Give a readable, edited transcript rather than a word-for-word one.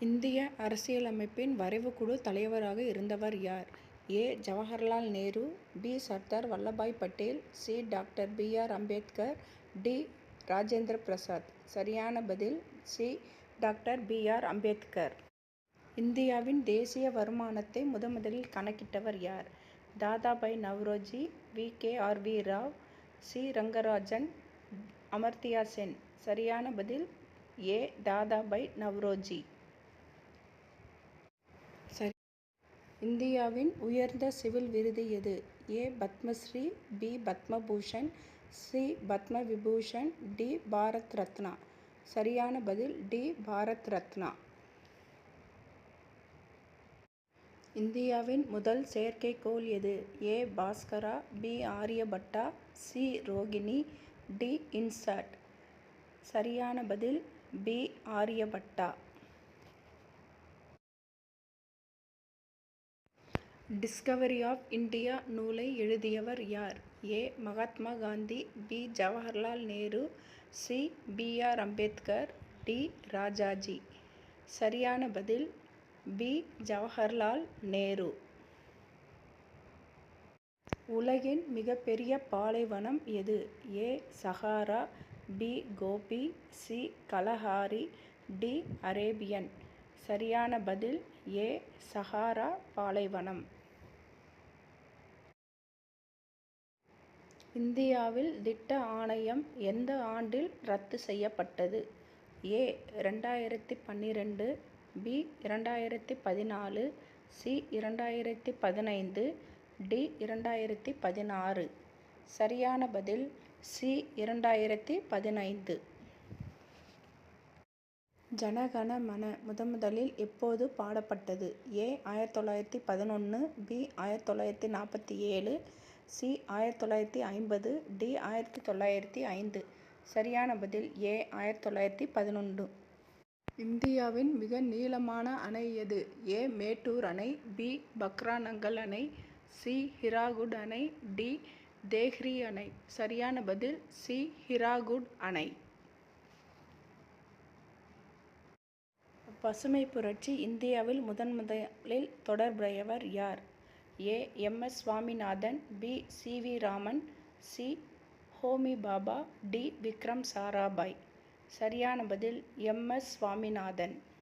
இந்திய அரசியலமைப்பின் வரைவுக்குழு தலைவராக இருந்தவர் யார்? A. Jawaharlal Nehru, B. Sardar Vallabhbhai Patel, C. Doctor B. R. Ambedkar, D. Rajendra Prasad. சரியான பதில் C. Doctor B. R. Ambedkar. இந்தியாவின் தேசிய வருமானத்தை முதலில் கணக்கிட்டவர் யார்? Dadabhai Naoroji, V. K. R. V. Rao, C. Rangarajan, Amartya Sen. சரியான பதில் ஏ. தாதாபாய் நவ்ரோஜி. இந்தியாவின் உயர்ந்த சிவில் விருது எது? A. Padmashri, B. Padma Bhushan, C. Padma Vibhushan, D. Bharat Ratna. சரியான பதில் டி. பாரத் ரத்னா. இந்தியாவின் முதல் செயற்கைக்கோள் எது? A. Bhaskara, B. Aryabhata, C. Rohini, D. INSAT. சரியான பதில் B. Aryabhata. Discovery of India நூலை எழுதியவர் யார்? A. Mahatma Gandhi, B. Jawaharlal Nehru, C. B. R. Ambedkar, D. Rajaji. சரியான பதில் பி. ஜவஹர்லால் நேரு. உலகின் மிகப்பெரிய பாலைவனம் எது? A. Sahara, B. Gobi, C. Kalahari, D. Arabian. சரியான பதில் ஏ. சஹாரா பாலைவனம். இந்தியாவில் திட்ட ஆணையம் எந்த ஆண்டில் ரத்து செய்யப்பட்டது? ஏ. 2012, பி. 2014, சி. 2015, டி. 2016. சரியான பதில் சி. 2015. ஜன கண மன முதலில் எப்போது பாடப்பட்டது? ஏ. 1911, பி. 1947, சி. 1950, டி. 1905. சரியான பதில் ஏ. 1911. இந்தியாவின் மிக நீளமான அணை எது? ஏ. மேட்டூர் அணை, பி. பக்ரானங்கல் அணை, சி. ஹிராகுட் அணை, டி. தேஹ்ரி அணை. சரியான பதில் சி. ஹிராகுட் அணை. பசுமை புரட்சி இந்தியாவில் முதலில் தொடர்புடையவர் யார்? A. M. S. Swaminathan, B. C. V. Raman, C. Homi Bhabha, D. Vikram Sarabhai. சரியான பதில் எம். எஸ். சுவாமிநாதன்.